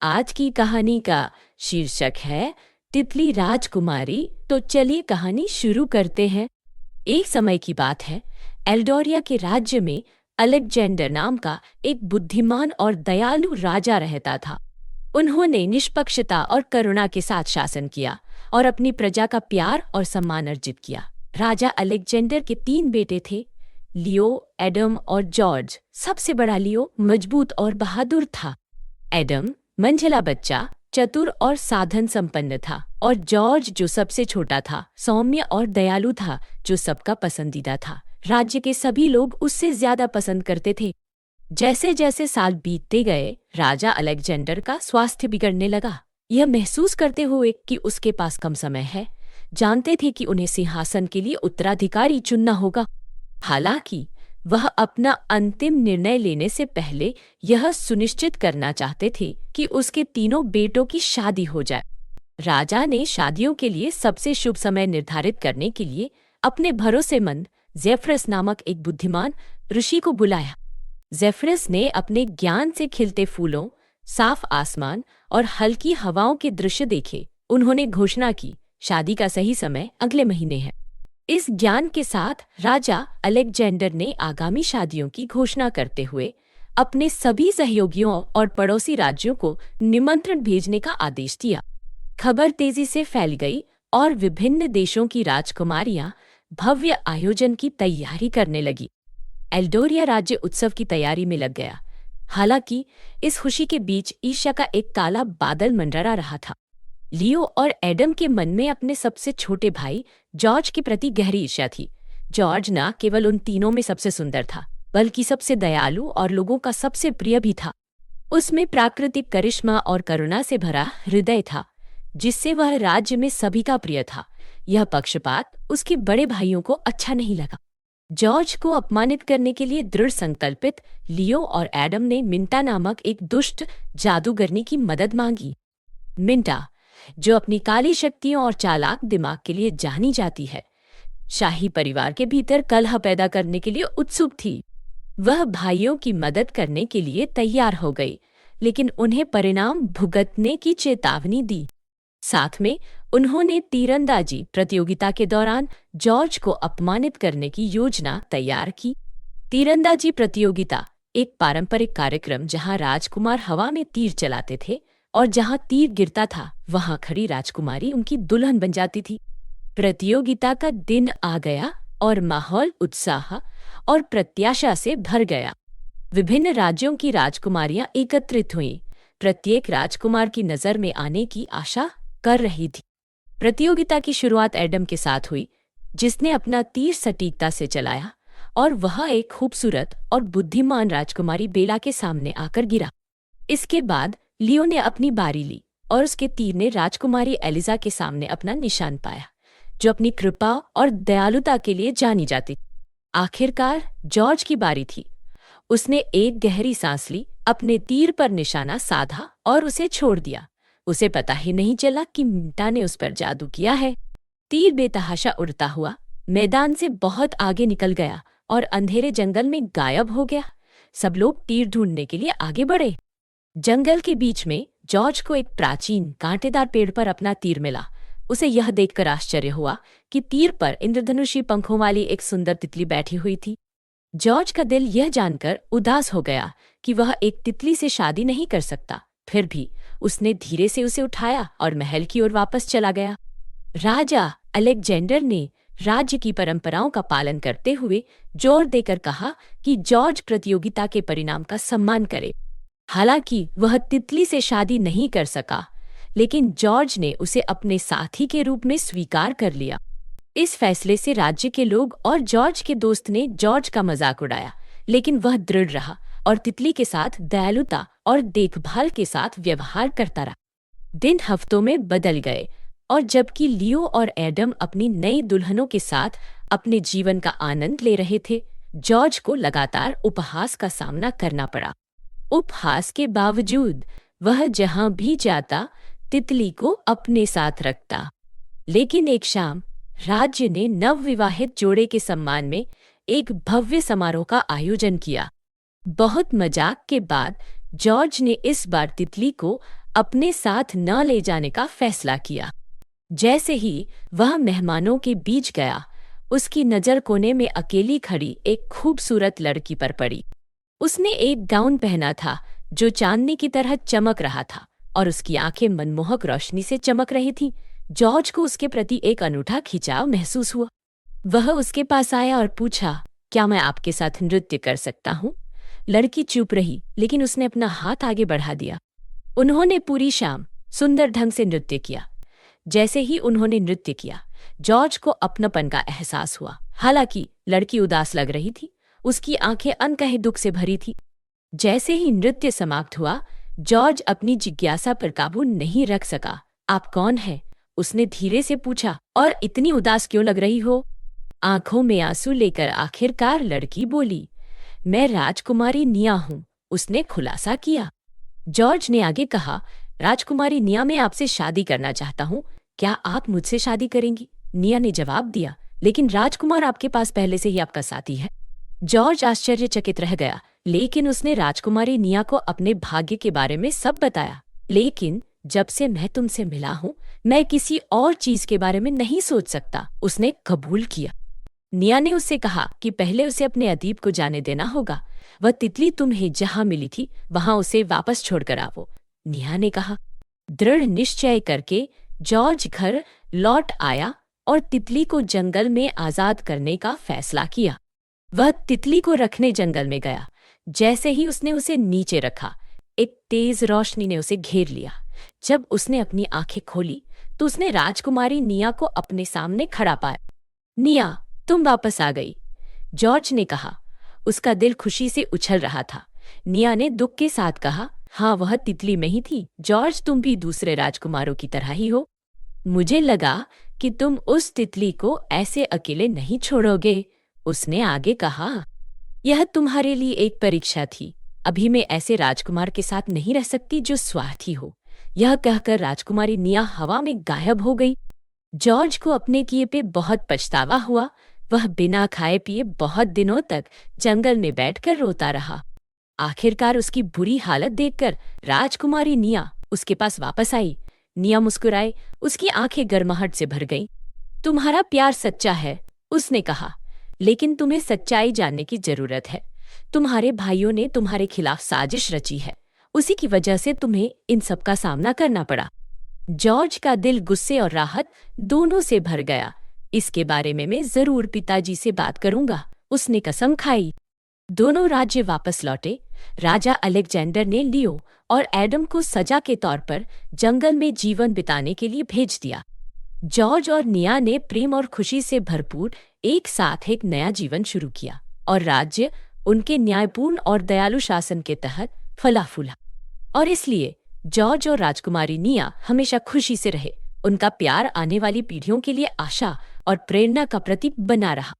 आज की कहानी का शीर्षक है तितली राजकुमारी। तो चलिए कहानी शुरू करते हैं। एक समय की बात है, एल्डोरिया के राज्य में अलेक्जेंडर नाम का एक बुद्धिमान और दयालु राजा रहता था। उन्होंने निष्पक्षता और करुणा के साथ शासन किया और अपनी प्रजा का प्यार और सम्मान अर्जित किया। राजा अलेक्जेंडर के 3 बेटे थे, लियो, एडम और जॉर्ज। सबसे बड़ा लियो मजबूत और बहादुर था। एडम मंझला बच्चा चतुर और साधन संपन्न था, और जॉर्ज जो सबसे छोटा था सौम्य और दयालु था, जो सबका पसंदीदा था। राज्य के सभी लोग उससे ज्यादा पसंद करते थे। जैसे जैसे साल बीतते गए, राजा अलेक्जेंडर का स्वास्थ्य बिगड़ने लगा। यह महसूस करते हुए कि उसके पास कम समय है, जानते थे कि उन्हें सिंहासन के लिए उत्तराधिकारी चुनना होगा। हालांकि वह अपना अंतिम निर्णय लेने से पहले यह सुनिश्चित करना चाहते थे कि उसके तीनों बेटों की शादी हो जाए। राजा ने शादियों के लिए सबसे शुभ समय निर्धारित करने के लिए अपने भरोसेमंद ज़ेफरस नामक एक बुद्धिमान ऋषि को बुलाया। ज़ेफरस ने अपने ज्ञान से खिलते फूलों, साफ आसमान और हल्की हवाओं के दृश्य देखे। उन्होंने घोषणा की, शादी का सही समय अगले महीने है। इस ज्ञान के साथ राजा अलेक्जेंडर ने आगामी शादियों की घोषणा करते हुए अपने सभी सहयोगियों और पड़ोसी राज्यों को निमंत्रण भेजने का आदेश दिया। खबर तेजी से फैल गई और विभिन्न देशों की राजकुमारियां भव्य आयोजन की तैयारी करने लगी। एल्डोरिया राज्य उत्सव की तैयारी में लग गया। हालांकि इस खुशी के बीच ईर्ष्या का एक काला बादल मंडरा रहा था। लियो और एडम के मन में अपने सबसे छोटे भाई जॉर्ज के प्रति गहरी ईर्ष्या थी। जॉर्ज न केवल उन तीनों में सबसे सुंदर था, बल्कि सबसे दयालु और लोगों का सबसे प्रिय भी था। उसमें प्राकृतिक करिश्मा और करुणा से भरा हृदय था, जिससे वह राज्य में सभी का प्रिय था। यह पक्षपात उसके बड़े भाइयों को अच्छा नहीं लगा। जॉर्ज को अपमानित करने के लिए दृढ़ संकल्पित लियो और एडम ने मिंटा नामक एक दुष्ट जादूगरनी की मदद मांगी। मिंटा, जो अपनी काली शक्तियों और चालाक दिमाग के लिए जानी जाती है, शाही परिवार के भीतर कलह पैदा करने के लिए उत्सुक थी। वह भाइयों की मदद करने के लिए तैयार हो गई, लेकिन उन्हें परिणाम भुगतने की चेतावनी दी। साथ में उन्होंने तीरंदाजी प्रतियोगिता के दौरान जॉर्ज को अपमानित करने की योजना तैयार की। तीरंदाजी प्रतियोगिता एक पारंपरिक कार्यक्रम जहां राजकुमार हवा में तीर चलाते थे और जहां तीर गिरता था वहां खड़ी राजकुमारी उनकी दुल्हन बन जाती थी। प्रतियोगिता का दिन आ गया और माहौल उत्साह और प्रत्याशा से भर गया। विभिन्न राज्यों की राजकुमारियां एकत्रित हुईं, प्रत्येक राजकुमार की नजर में आने की आशा कर रही थी। प्रतियोगिता की शुरुआत एडम के साथ हुई, जिसने अपना तीर सटीकता से चलाया और वह एक खूबसूरत और बुद्धिमान राजकुमारी बेला के सामने आकर गिरा। इसके बाद लियो ने अपनी बारी ली और उसके तीर ने राजकुमारी एलिजा के सामने अपना निशान पाया, जो अपनी कृपा और दयालुता के लिए जानी जाती। आखिरकार जॉर्ज की बारी थी। उसने एक गहरी सांस ली, अपने तीर पर निशाना साधा और उसे छोड़ दिया। उसे पता ही नहीं चला कि मिंटा ने उस पर जादू किया है। तीर बेतहाशा उड़ता हुआ मैदान से बहुत आगे निकल गया और अंधेरे जंगल में गायब हो गया। सब लोग तीर ढूंढने के लिए आगे बढ़े। जंगल के बीच में जॉर्ज को एक प्राचीन कांटेदार पेड़ पर अपना तीर मिला। उसे यह देखकर आश्चर्य हुआ कि तीर पर इंद्रधनुषी पंखों वाली एक सुंदर तितली बैठी हुई थी। जॉर्ज का दिल यह जानकर उदास हो गया कि वह एक तितली से शादी नहीं कर सकता। फिर भी उसने धीरे से उसे उठाया और महल की ओर वापस चला गया। राजा अलेक्जेंडर ने राज्य की परंपराओं का पालन करते हुए जोर देकर कहा कि जॉर्ज प्रतियोगिता के परिणाम का सम्मान करे। हालांकि वह तितली से शादी नहीं कर सका, लेकिन जॉर्ज ने उसे अपने साथी के रूप में स्वीकार कर लिया। इस फैसले से राज्य के लोग और जॉर्ज के दोस्त ने जॉर्ज का मजाक उड़ाया, लेकिन वह दृढ़ रहा और तितली के साथ दयालुता और देखभाल के साथ व्यवहार करता रहा। दिन हफ्तों में बदल गए और जबकि लियो और एडम अपनी नई दुल्हनों के साथ अपने जीवन का आनंद ले रहे थे, जॉर्ज को लगातार उपहास का सामना करना पड़ा। उपहास के बावजूद वह जहां भी जाता तितली को अपने साथ रखता। लेकिन एक शाम राज्य ने नवविवाहित जोड़े के सम्मान में एक भव्य समारोह का आयोजन किया। बहुत मजाक के बाद जॉर्ज ने इस बार तितली को अपने साथ न ले जाने का फैसला किया। जैसे ही वह मेहमानों के बीच गया, उसकी नज़र कोने में अकेली खड़ी एक खूबसूरत लड़की पर पड़ी। उसने एक गाउन पहना था जो चांदनी की तरह चमक रहा था और उसकी आंखें मनमोहक रोशनी से चमक रही थीं। जॉर्ज को उसके प्रति एक अनूठा खिंचाव महसूस हुआ। वह उसके पास आया और पूछा, क्या मैं आपके साथ नृत्य कर सकता हूँ? लड़की चुप रही, लेकिन उसने अपना हाथ आगे बढ़ा दिया। उन्होंने पूरी शाम सुंदर ढंग से नृत्य किया। जैसे ही उन्होंने नृत्य किया, जॉर्ज को अपनापन का एहसास हुआ। हालांकि लड़की उदास लग रही थी, उसकी आंखें अनकहे दुख से भरी थी। जैसे ही नृत्य समाप्त हुआ, जॉर्ज अपनी जिज्ञासा पर काबू नहीं रख सका। आप कौन हैं? उसने धीरे से पूछा, और इतनी उदास क्यों लग रही हो? आंखों में आंसू लेकर आखिरकार लड़की बोली, मैं राजकुमारी निया हूं। उसने खुलासा किया। जॉर्ज ने आगे कहा, राजकुमारी निया, मैं आपसे शादी करना चाहता हूँ। क्या आप मुझसे शादी करेंगी? निया ने जवाब दिया, लेकिन राजकुमार, आपके पास पहले से ही आपका साथी है। जॉर्ज आश्चर्यचकित रह गया, लेकिन उसने राजकुमारी निया को अपने भाग्य के बारे में सब बताया। लेकिन जब से मैं तुमसे मिला हूँ, मैं किसी और चीज के बारे में नहीं सोच सकता। उसने कबूल किया। निया ने उससे कहा कि पहले उसे अपने अतीत को जाने देना होगा। वह तितली तुम्हें जहां मिली थी, वहां उसे वापस छोड़कर आवो। निया ने कहा। दृढ़ निश्चय करके जॉर्ज घर लौट आया और तितली को जंगल में आजाद करने का फैसला किया। वह तितली को रखने जंगल में गया। जैसे ही उसने उसे नीचे रखा, एक तेज रोशनी ने उसे घेर लिया। जब उसने अपनी आंखें खोली तो उसने राजकुमारी निया को अपने सामने खड़ा पाया। निया, तुम वापस आ गई, जॉर्ज ने कहा। उसका दिल खुशी से उछल रहा था। निया ने दुख के साथ कहा, हाँ, वह तितली में ही थी। जॉर्ज, तुम भी दूसरे राजकुमारों की तरह ही हो। मुझे लगा कि तुम उस तितली को ऐसे अकेले नहीं छोड़ोगे। उसने आगे कहा, यह तुम्हारे लिए एक परीक्षा थी। अभी मैं ऐसे राजकुमार के साथ नहीं रह सकती जो स्वार्थी हो। यह कहकर राजकुमारी निया हवा में गायब हो गई। जॉर्ज को अपने किए पे बहुत पछतावा हुआ। वह बिना खाए पिए बहुत दिनों तक जंगल में बैठकर रोता रहा। आखिरकार उसकी बुरी हालत देखकर राजकुमारी निया उसके पास वापस आई। निया मुस्कुराई, उसकी आंखें गर्माहट से भर गईं। तुम्हारा प्यार सच्चा है, उसने कहा, लेकिन तुम्हें सच्चाई जानने की जरूरत है। तुम्हारे भाइयों ने तुम्हारे खिलाफ साजिश रची है। उसी की वजह से तुम्हें इन सब का सामना करना पड़ा। जॉर्ज का दिल गुस्से और राहत दोनों से भर गया। इसके बारे में मैं जरूर पिताजी से बात करूंगा, उसने कसम खाई। दोनों राज्य वापस लौटे। राजा अलेक्जेंडर ने लियो और एडम को सजा के तौर पर जंगल में जीवन बिताने के लिए भेज दिया। जॉर्ज और निया ने प्रेम और खुशी से भरपूर एक साथ एक नया जीवन शुरू किया और राज्य उनके न्यायपूर्ण और दयालु शासन के तहत फला फूला। और इसलिए जॉर्ज और राजकुमारी निया हमेशा खुशी से रहे। उनका प्यार आने वाली पीढ़ियों के लिए आशा और प्रेरणा का प्रतीक बना रहा।